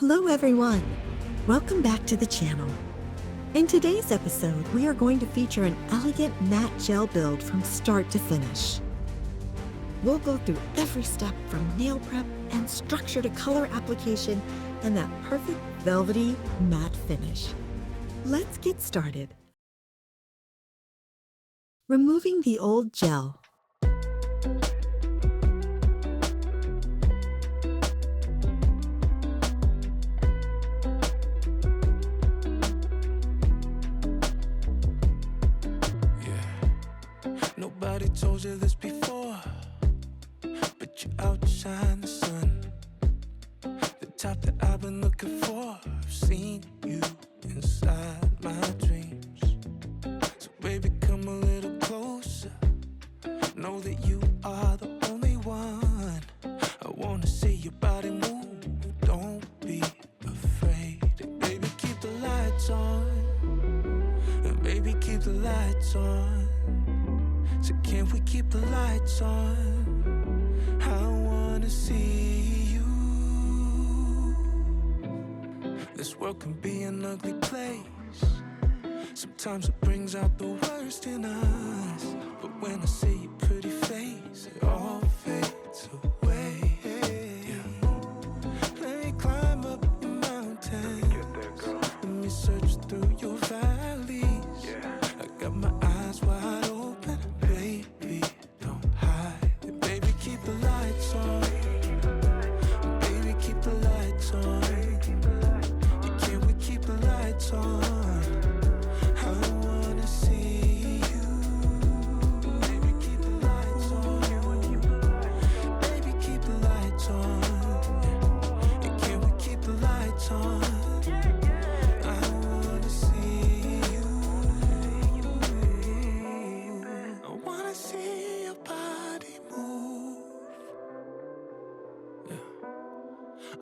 Hello everyone! Welcome back to the channel. In today's episode, we are going to feature an elegant matte gel build from start to finish. We'll go through every step from nail prep and structure to color application and that perfect velvety matte finish. Let's get started. Removing the old gel. Nobody told you this before, but you outshine the sun. The type that I've been looking for. I've seen you inside my dreams. So baby, come a little closer. Know that you are the only one. I wanna see your body move. Don't be afraid. And baby, keep the lights on. And baby, keep the lights on. So can we keep the lights on? I wanna see you. This world can be an ugly place. Sometimes it brings out the worst in us. But when I see your pretty face, it all fades away. Yeah. Let me climb up your mountain. Let me search through your valleys. I got my eyes wide open. Baby, don't hide. And baby, keep the lights on. Baby, keep the lights on. Yeah, can we keep the lights on? I wanna see you. Baby, keep the lights on. Baby, keep the lights on. Yeah, can we keep the lights on? I wanna see you. I wanna see your body move. Yeah.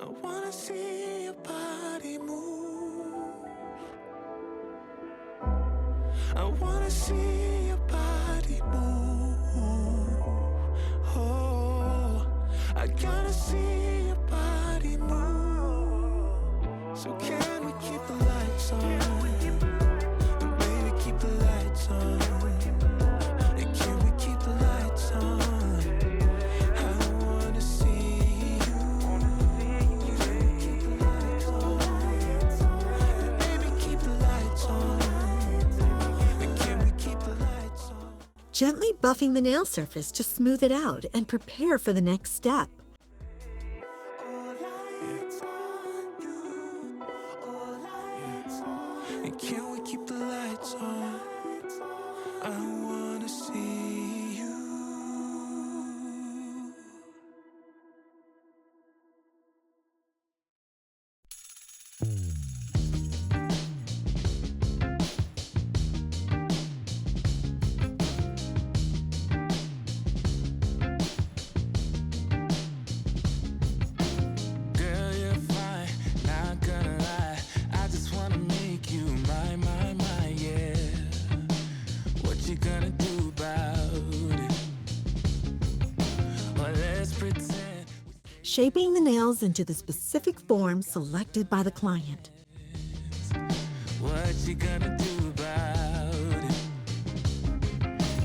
I wanna see your body move. I wanna see your body move. Oh, I gotta see your body move. So can we keep the lights on? And baby, keep the lights on. And can we keep the lights on? I wanna see you. Can we keep the lights on? And baby, keep the lights on. And can we keep the lights on? Gently buffing the nail surface to smooth it out and prepare for the next step. And can we keep the lights on? I wanna see you. Girl, you're fine, not gonna lie. I just wanna make you my, yeah. What you gonna do about it? Well, let's pretend. Shaping the nails into the specific form selected by the client. What you gonna do about it?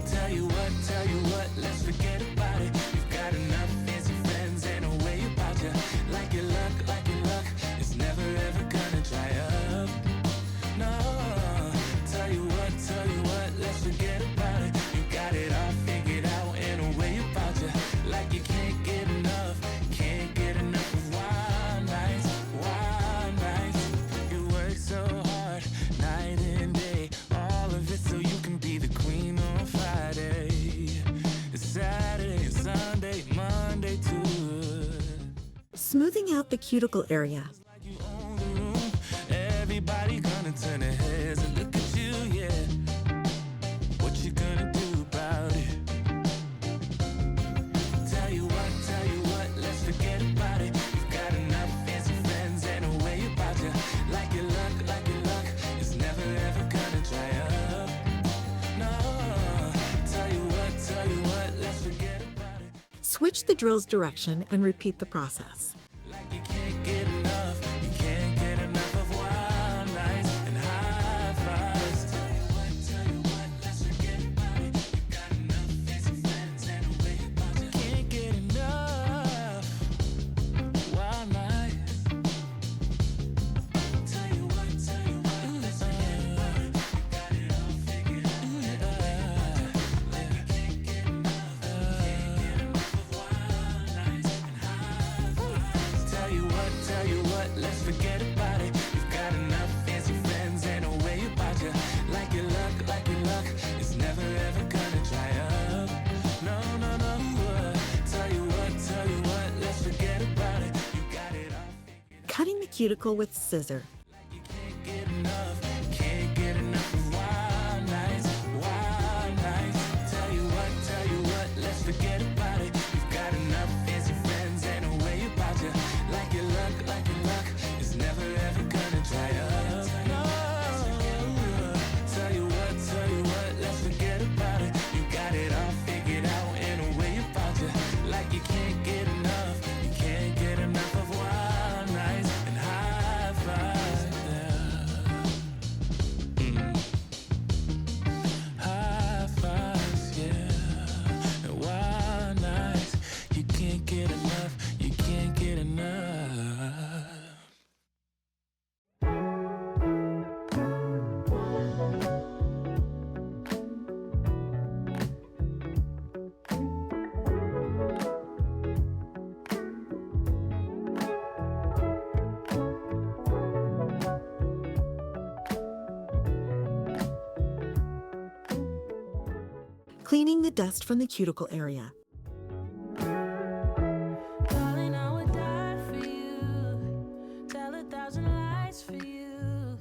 Tell you what, let's forget about it. You've got enough fancy friends and a way about you. Like your luck, it's never ever gonna dry up. No, tell you what, let's forget about it. You got it all figured out and a way about you. Like you can't get enough of wild nights. You work so hard, night and day, all of it so you can be the queen on Friday. It's Saturday, Sunday, Monday too. Smoothing out the cuticle area. Like you own the room, everybody gonna turn their heads and look at you, yeah. What you gonna do about it? Tell you what, let's forget about it. You've got enough fancy friends and a way about you. Like your luck, it's never ever gonna dry up. No, tell you what, let's forget about it. Switch the drill's direction and repeat the process. Like you can't get enough, you can't what, let's forget about it. You've got enough fancy friends and a way about you. Like your luck is never ever gonna dry up. No, no, no. Tell you what, let's forget about it. You got it all figured out. Cutting the cuticle with scissor. You can't get enough of wild nights, wild nights. Tell you what, let's forget about it. You've got enough fancy friends and a way about you. Like your luck is never ever gonna dry up. No, tell you what, let's forget about it. You got it all figured out in a way about you. Like you can't get enough of wild nights and high fives. High fives, yeah. And wild nights, you can't get enough. Cleaning the dust from the cuticle area. Darling, I would die for you. Tell 1,000 lies for you.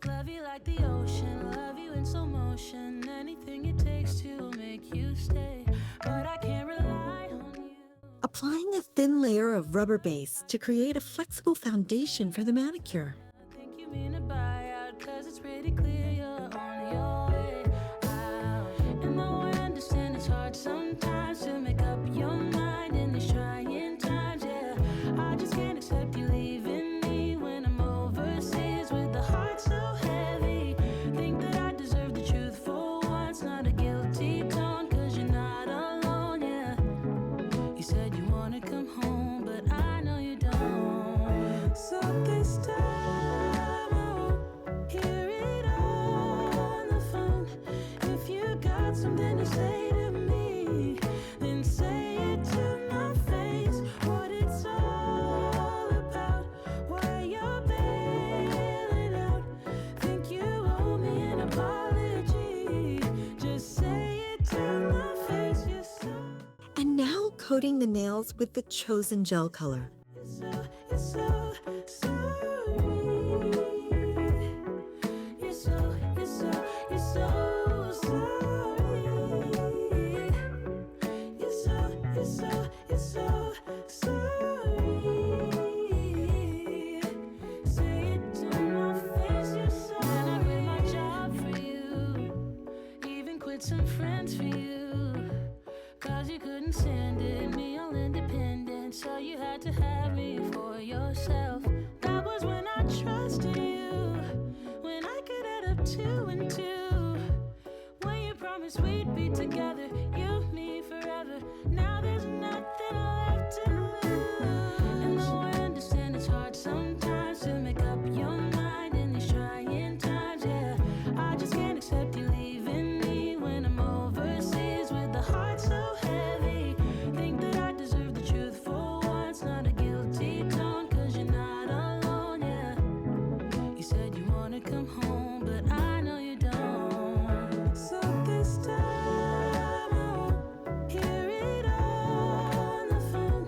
Love you like the ocean. Love you in slow motion. Anything it takes to make you stay. But I can't rely on you. Applying a thin layer of rubber base to create a flexible foundation for the manicure. I think you mean a buyout, 'cause it's pretty clear you're on your way out. And though I understand it's hard sometimes to make up your mind in these trying times, yeah, I just can't accept you leaving me when I'm overseas with the heart so heavy. Think that I deserve the truth for once, not a guilty tone, 'cause you're not alone, yeah. You said you wanna come home, but I know you don't. So this time I won't hear it on the phone. If you got something to say to me, then say it to my face. What it's all about, why you're bailing out. Think you owe me an apology. Just say it to my face. You're so, And now coating the nails with the chosen gel color. you're so sorry. You're so sorry. You're so sorry. Say it to my face, you're sorry. And I quit my job for you, even quit some friends for you, 'cause you couldn't stand it, me all independent, so you had to have me for yourself. That was when I trusted you, when I could add up 2 and 2, when you promised we'd be together, you, me, forever. Now there's nothing left to lose. And though I understand it's hard sometimes to make up your mind in these trying times, yeah, I just can't accept you leaving me when I'm overseas with the heart so heavy. Think that I deserve the truth for once, not a guilty tone, 'cause you're not alone, yeah. You said you wanna come home, but I know you don't. So this time I won't hear it on the phone.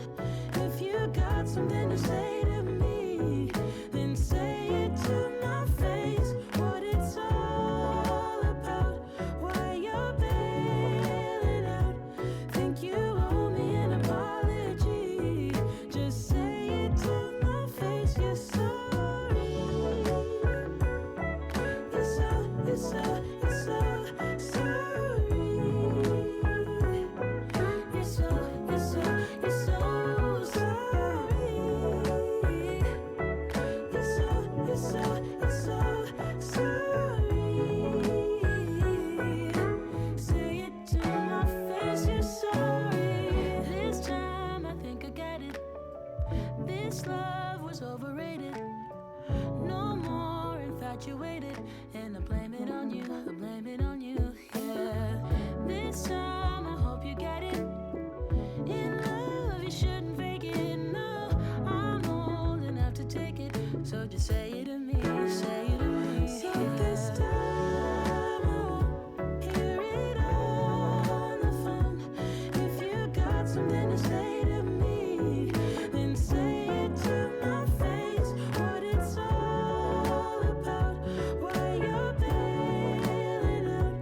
If you got something to say to me, then say it to my face. What it's all about, why you're bailing out. Think you owe me an apology. Just say it to my face. You're sorry. You're so sorry. You're so sorry. You're so sorry. You're so sorry. Say it to my face, you're sorry. This time I think I get it. This love was overrated. No more infatuated. And I blame it on you, I blame it on you, yeah. This time I hope you get it. In love you shouldn't fake it, no. I'm old enough to take it. So just say it to me, say it to me. So this time I won't hear it on the phone. If you got something to say to me, then say it to my face. What it's all about, why you're bailing out.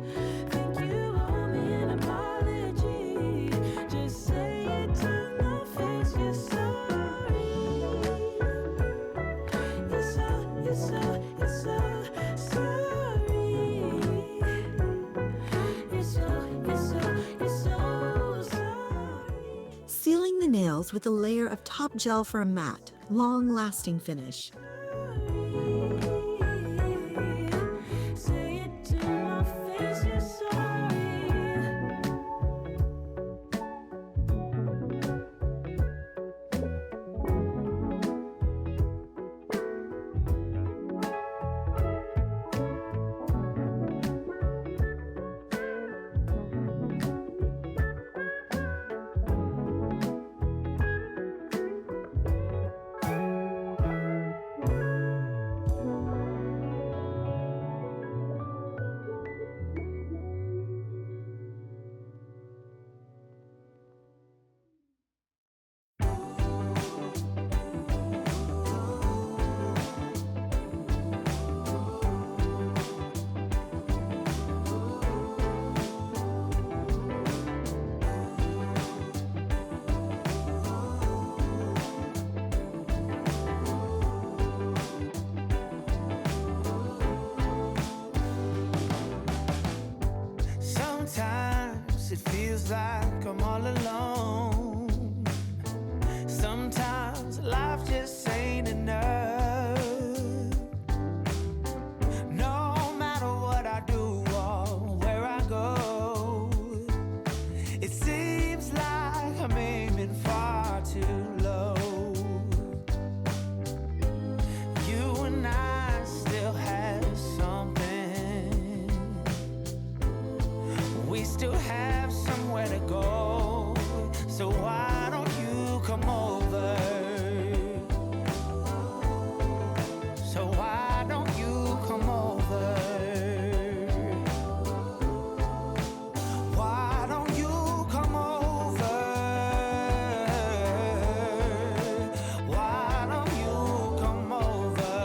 Think you owe me an apology. Just say it to my face. You're sorry. You're so sorry. You're so sorry. Sealing the nails with a layer of top gel for a matte, long-lasting finish. Say it to my face, you're sorry. Sometimes it feels like I'm all alone. Sometimes life just ain't enough. No matter what I do or where I go, it seems like I'm aiming far too low. You and I still have something. We still have somewhere to go. So why don't you come over? So why don't you come over? Why don't you come over? Why don't you come over?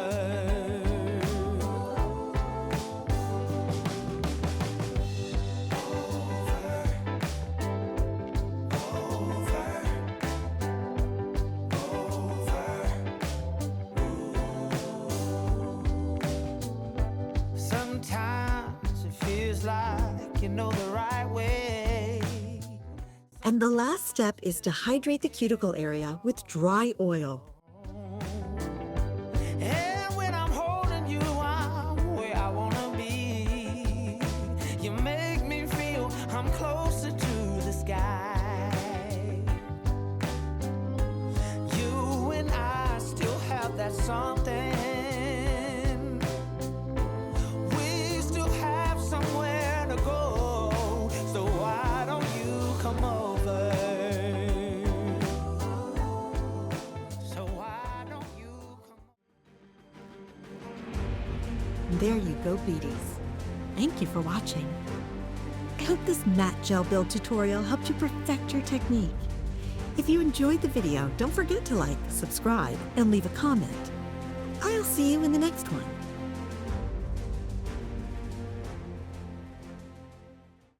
Sometimes it feels like you know the right way. And the last step is to hydrate the cuticle area with dry oil. And when I'm holding you, I'm where I wanna be. You make me feel I'm closer to the sky. You and I still have that something. We still have somewhere to go. So why don't you come over? So why don't you come? There you go, beauties. Thank you for watching. I hope this matte gel build tutorial helped you perfect your technique. If you enjoyed the video, don't forget to like, subscribe, and leave a comment. I'll see you in the next one.